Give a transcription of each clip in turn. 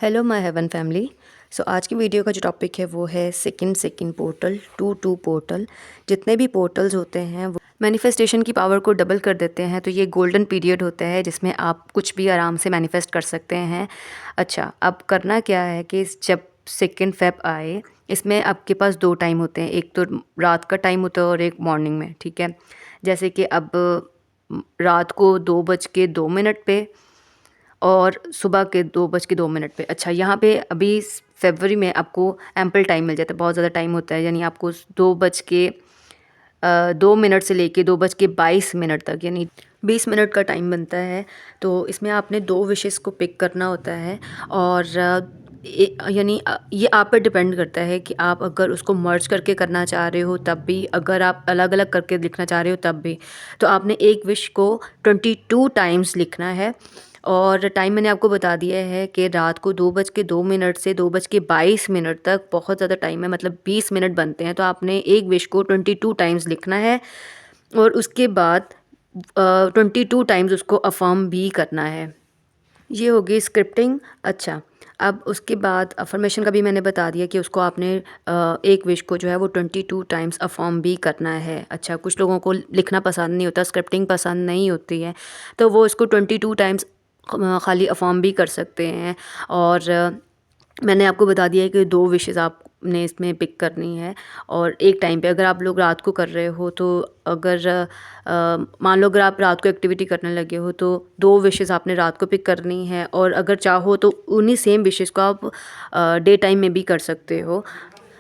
Hello my heaven family. So आज की video का जो टॉपिक है वो है सेकंड पोर्टल टू पोर्टल। जितने भी पोर्टल्स होते हैं वो मैनिफेस्टेशन की पावर को डबल कर देते हैं। तो ये गोल्डन पीरियड होता है जिसमें आप कुछ भी आराम से मैनिफेस्ट कर सकते हैं। अच्छा, अब करना क्या है कि जब 2 फेब आए, इसमें आपके पास 2 टाइम होते हैं, एक तो रात का टाइम होता है और एक मॉर्निंग में। ठीक है, जैसे कि अब रात को 2:02 पे और सुबह के 2:02 पे। अच्छा, यहाँ पे अभी फरवरी में आपको एम्पल टाइम मिल जाता है, बहुत ज़्यादा टाइम होता है। यानी आपको 2:02 से लेके 2:22 तक, यानी 20 मिनट का टाइम बनता है। तो इसमें आपने 2 विशेस को पिक करना होता है और यानी ये आप पर डिपेंड करता है कि आप अगर उसको मर्ज करके करना चाह रहे हो तब भी, अगर आप अलग अलग करके लिखना चाह रहे हो तब भी। तो आपने एक विश को 22 टाइम्स लिखना है। और टाइम मैंने आपको बता दिया है कि रात को 2:02 से 2:22 तक बहुत ज़्यादा टाइम है, मतलब 20 मिनट बनते हैं। तो आपने एक विश को 22 टाइम्स लिखना है और उसके बाद 22 टाइम्स उसको अफर्म भी करना है। ये होगी स्क्रिप्टिंग। अच्छा, अब उसके बाद अफर्मेशन का भी मैंने बता दिया कि उसको आपने एक विश को जो है वो 22 टाइम्स अफर्म भी करना है। अच्छा, कुछ लोगों को लिखना पसंद नहीं होता, स्क्रिप्टिंग पसंद नहीं होती है, तो वो इसको 22 टाइम्स खाली अफर्म भी कर सकते हैं। और मैंने आपको बता दिया है कि 2 विशेज़ आपने इसमें पिक करनी है और एक टाइम पे। अगर आप लोग रात को कर रहे हो तो अगर मान लो अगर आप रात को एक्टिविटी करने लगे हो तो 2 विशेज़ आपने रात को पिक करनी है, और अगर चाहो तो उन्हीं सेम विशेज़ को आप डे टाइम में भी कर सकते हो।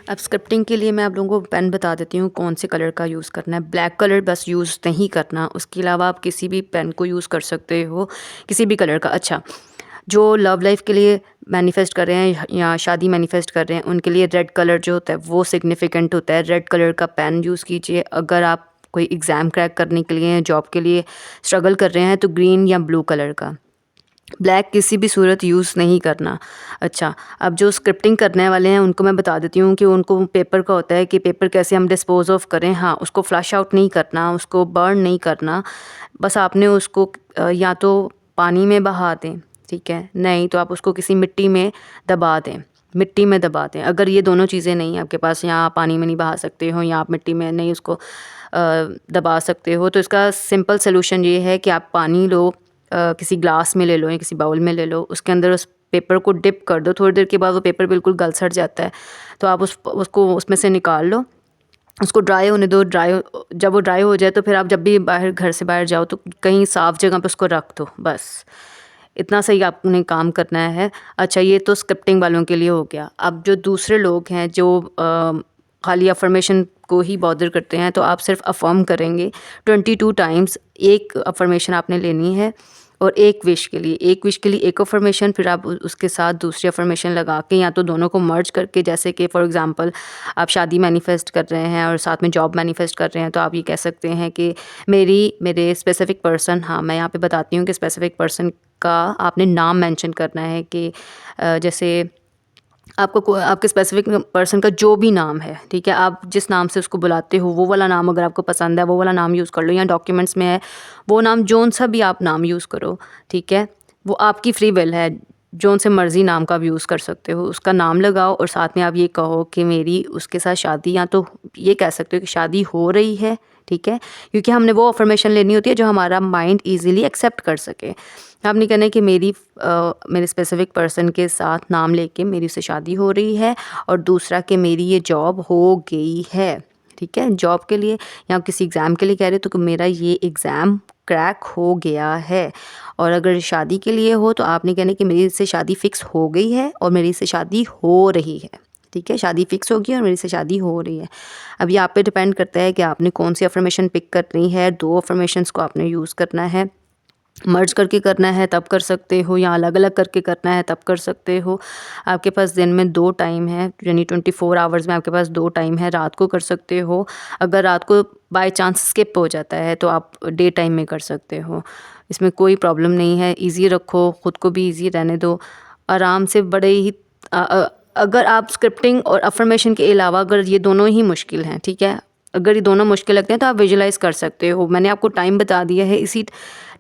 अब स्क्रिप्टिंग के लिए मैं आप लोगों को पेन बता देती हूँ कौन से कलर का यूज़ करना है। ब्लैक कलर बस यूज़ नहीं करना, उसके अलावा आप किसी भी पेन को यूज़ कर सकते हो, किसी भी कलर का। अच्छा, जो लव लाइफ के लिए मैनिफेस्ट कर रहे हैं या शादी मैनिफेस्ट कर रहे हैं उनके लिए रेड कलर जो होता है वो सिग्निफिकेंट होता है। रेड कलर का पेन यूज़ कीजिए। अगर आप कोई एग्ज़ाम क्रैक करने के लिए, जॉब के लिए स्ट्रगल कर रहे हैं तो ग्रीन या ब्लू कलर का। ब्लैक किसी भी सूरत यूज़ नहीं करना। अच्छा, अब जो स्क्रिप्टिंग करने वाले हैं उनको मैं बता देती हूँ कि उनको पेपर का होता है कि पेपर कैसे हम डिस्पोज ऑफ करें। हाँ, उसको फ्लश आउट नहीं करना, उसको बर्न नहीं करना। बस आपने उसको या तो पानी में बहा दें, ठीक है, नहीं तो आप उसको किसी मिट्टी में दबा दें। मिट्टी में दबा दें। अगर ये दोनों चीज़ें नहीं आपके पास, या आप पानी में नहीं बहा सकते हो या आप मिट्टी में नहीं उसको दबा सकते हो, तो इसका सिंपल सोल्यूशन ये है कि आप पानी लो, किसी ग्लास में ले लो या किसी बाउल में ले लो, उसके अंदर उस पेपर को डिप कर दो। थोड़ी देर के बाद वो पेपर बिल्कुल गल सड़ जाता है, तो आप उसको उसमें से निकाल लो, उसको ड्राई होने दो। जब वो ड्राई हो जाए तो फिर आप जब भी बाहर, घर से बाहर जाओ तो कहीं साफ़ जगह पे उसको रख दो। बस इतना सही आपने काम करना है। अच्छा, ये तो स्क्रिप्टिंग वालों के लिए हो गया। अब जो दूसरे लोग हैं जो खाली अफर्मेशन को ही बॉदर करते हैं, तो आप सिर्फ अफर्म करेंगे 22 टाइम्स। एक अफर्मेशन आपने लेनी है और एक विश के लिए एक अफर्मेशन, फिर आप उसके साथ दूसरी अफर्मेशन लगा के या तो दोनों को मर्ज करके, जैसे कि फॉर एग्जांपल आप शादी मैनिफेस्ट कर रहे हैं और साथ में जॉब मैनिफेस्ट कर रहे हैं, तो आप ये कह सकते हैं कि मेरे स्पेसिफिक पर्सन, हाँ मैं यहाँ पे बताती हूँ कि स्पेसिफिक पर्सन का आपने नाम मेंशन करना है कि जैसे आपके स्पेसिफिक पर्सन का जो भी नाम है, ठीक है, आप जिस नाम से उसको बुलाते हो वो वाला नाम अगर आपको पसंद है वो वाला नाम यूज़ कर लो, या डॉक्यूमेंट्स में है वो नाम, जोन सा भी आप नाम यूज़ करो, ठीक है, वो आपकी फ्री विल है। जोन से मर्ज़ी नाम का भी यूज़ कर सकते हो, उसका नाम लगाओ और साथ में आप ये कहो कि मेरी उसके साथ शादी, या तो ये कह सकते हो कि शादी हो रही है, ठीक है, क्योंकि हमने वो अफर्मेशन लेनी होती है जो हमारा माइंड ईजिली एक्सेप्ट कर सके। आपने कहना है कि मेरे स्पेसिफिक पर्सन के साथ नाम लेके मेरी उससे शादी हो रही है, और दूसरा कि मेरी ये जॉब हो गई है, ठीक है, जॉब के लिए या किसी एग्ज़ाम के लिए कह रहे हो तो कि मेरा ये एग्ज़ाम क्रैक हो गया है। और अगर शादी के लिए हो तो आपने कहना है कि मेरी इससे शादी फ़िक्स हो गई है और मेरी इससे शादी हो रही है, ठीक है, शादी फ़िक्स होगी और मेरी से शादी हो रही है। अब ये आप पे डिपेंड करता है कि आपने कौन सी अफर्मेशन पिक करनी है। 2 अफर्मेशंस को आपने यूज़ करना है, मर्ज करके करना है तब कर सकते हो, या अलग अलग करके करना है तब कर सकते हो। आपके पास दिन में 2 टाइम है, यानी 24 आवर्स में आपके पास 2 टाइम है। रात को कर सकते हो, अगर रात को बाय चांस स्किप हो जाता है तो आप डे टाइम में कर सकते हो, इसमें कोई प्रॉब्लम नहीं है। ईज़ी रखो, ख़ुद को भी ईज़ी रहने दो, आराम से। बड़े ही अगर आप स्क्रिप्टिंग और अफर्मेशन के अलावा अगर ये दोनों ही मुश्किल हैं, ठीक है, अगर ये दोनों मुश्किल लगते हैं तो आप विजुलाइज़ कर सकते हो। मैंने आपको टाइम बता दिया है, इसी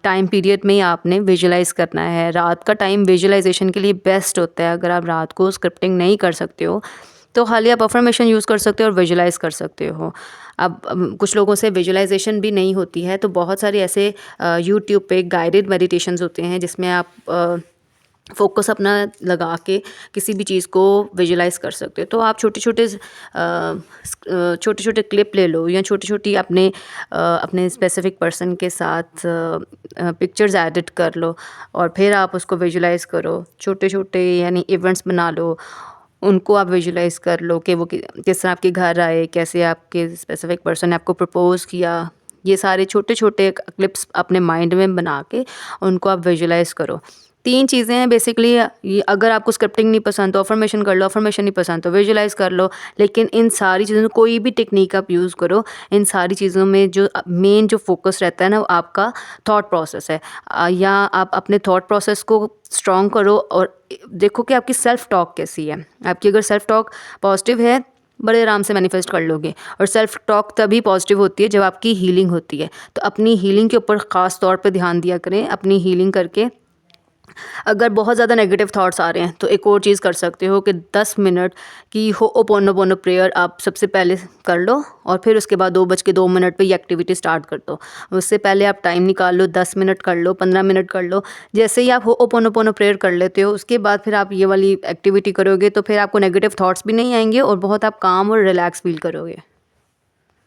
टाइम पीरियड में ही आपने विजुलाइज़ करना है। रात का टाइम विजुलाइजेशन के लिए बेस्ट होता है। अगर आप रात को स्क्रिप्टिंग नहीं कर सकते हो तो खाली आप अफर्मेशन यूज़ कर सकते हो और विजुलाइज़ कर सकते हो। अब कुछ लोगों से विजुलाइजेशन भी नहीं होती है, तो बहुत सारे ऐसे यूट्यूब पे गाइडेड मेडिटेशंस होते हैं जिसमें आप फोकस अपना लगा के किसी भी चीज़ को विजुलाइज़ कर सकते हो। तो आप छोटे छोटे क्लिप ले लो या छोटी छोटी अपने स्पेसिफिक पर्सन के साथ पिक्चर्स एडिट कर लो और फिर आप उसको विजुलाइज़ करो। छोटे छोटे यानी इवेंट्स बना लो, उनको आप विजुलाइज़ कर लो कि वो किस तरह आपके घर आए, कैसे आपके स्पेसिफिक पर्सन ने आपको प्रपोज़ किया। ये सारे छोटे छोटे क्लिप्स अपने माइंड में बना के उनको आप विजुलाइज़ करो। 3 चीज़ें हैं बेसिकली। ये अगर आपको स्क्रिप्टिंग नहीं पसंद तो अफर्मेशन कर लो, अफर्मेशन नहीं पसंद तो विजुलाइज़ कर लो। लेकिन इन सारी चीज़ों में कोई भी टेक्निक आप यूज़ करो, इन सारी चीज़ों में जो मेन जो फोकस रहता है ना, वो आपका थॉट प्रोसेस है। या आप अपने थॉट प्रोसेस को स्ट्रॉन्ग करो और देखो कि आपकी सेल्फ टॉक कैसी है। आपकी अगर सेल्फ टॉक पॉजिटिव है, बड़े आराम से मैनिफेस्ट कर लोगे। और सेल्फ टॉक तभी पॉजिटिव होती है जब आपकी हीलिंग होती है। तो अपनी हीलिंग के ऊपर ख़ास तौर पे ध्यान दिया करें। अपनी हीलिंग करके अगर बहुत ज़्यादा नेगेटिव थॉट्स आ रहे हैं तो एक और चीज़ कर सकते हो कि 10 मिनट की होओपोनोपोनो प्रेयर आप सबसे पहले कर लो और फिर उसके बाद 2:02 पे ये एक्टिविटी स्टार्ट कर दो। उससे पहले आप टाइम निकाल लो, 10 मिनट कर लो, 15 मिनट कर लो। जैसे ही आप होओपोनोपोनो प्रेयर कर लेते हो उसके बाद फिर आप ये वाली एक्टिविटी करोगे तो फिर आपको नेगेटिव थॉट्स भी नहीं आएंगे और बहुत आप काम और रिलैक्स फील करोगे।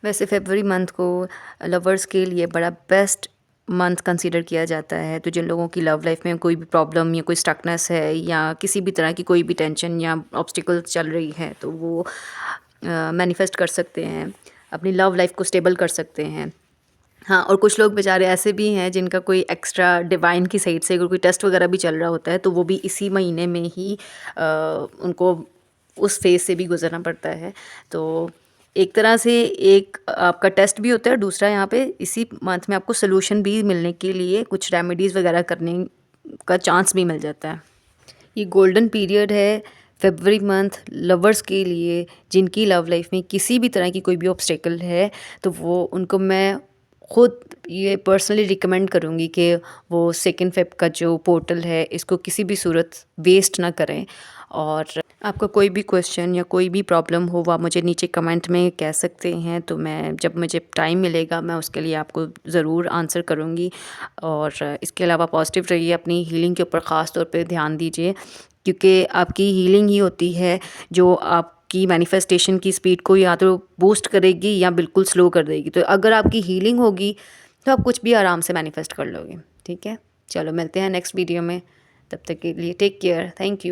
वैसे फरवरी मंथ को लवर्स के लिए बड़ा बेस्ट मंथ कंसीडर किया जाता है। तो जिन लोगों की लव लाइफ में कोई भी प्रॉब्लम या कोई स्टकनेस है या किसी भी तरह की कोई भी टेंशन या ऑब्स्टिकल चल रही है तो वो मैनिफेस्ट कर सकते हैं, अपनी लव लाइफ को स्टेबल कर सकते हैं। हाँ, और कुछ लोग बेचारे ऐसे भी हैं जिनका कोई एक्स्ट्रा डिवाइन की साइड से अगर कोई टेस्ट वगैरह भी चल रहा होता है तो वो भी इसी महीने में ही उनको उस फेज़ से भी गुज़रना पड़ता है। तो एक तरह से एक आपका टेस्ट भी होता है और दूसरा यहाँ पे इसी मंथ में आपको सॉल्यूशन भी मिलने के लिए कुछ रेमेडीज़ वगैरह करने का चांस भी मिल जाता है। ये गोल्डन पीरियड है फरवरी मंथ लवर्स के लिए जिनकी लव लाइफ में किसी भी तरह की कोई भी ऑब्स्टेकल है, तो वो उनको मैं खुद ये पर्सनली रिकमेंड करूँगी कि वो 2 फ़ेब का जो पोर्टल है इसको किसी भी सूरत वेस्ट ना करें। और आपका कोई भी क्वेश्चन या कोई भी प्रॉब्लम हो वो आप मुझे नीचे कमेंट में कह सकते हैं, तो मैं जब मुझे टाइम मिलेगा मैं उसके लिए आपको ज़रूर आंसर करूँगी। और इसके अलावा पॉजिटिव रहिए, अपनी हीलिंग के ऊपर ख़ास तौर पे ध्यान दीजिए क्योंकि आपकी हीलिंग ही होती है जो आपकी मैनिफेस्टेशन की स्पीड को या तो बूस्ट करेगी या बिल्कुल स्लो कर देगी। तो अगर आपकी हीलिंग होगी तो आप कुछ भी आराम से मैनिफेस्ट कर लोगे। ठीक है, चलो मिलते हैं नेक्स्ट वीडियो में। तब तक के लिए टेक केयर, थैंक यू।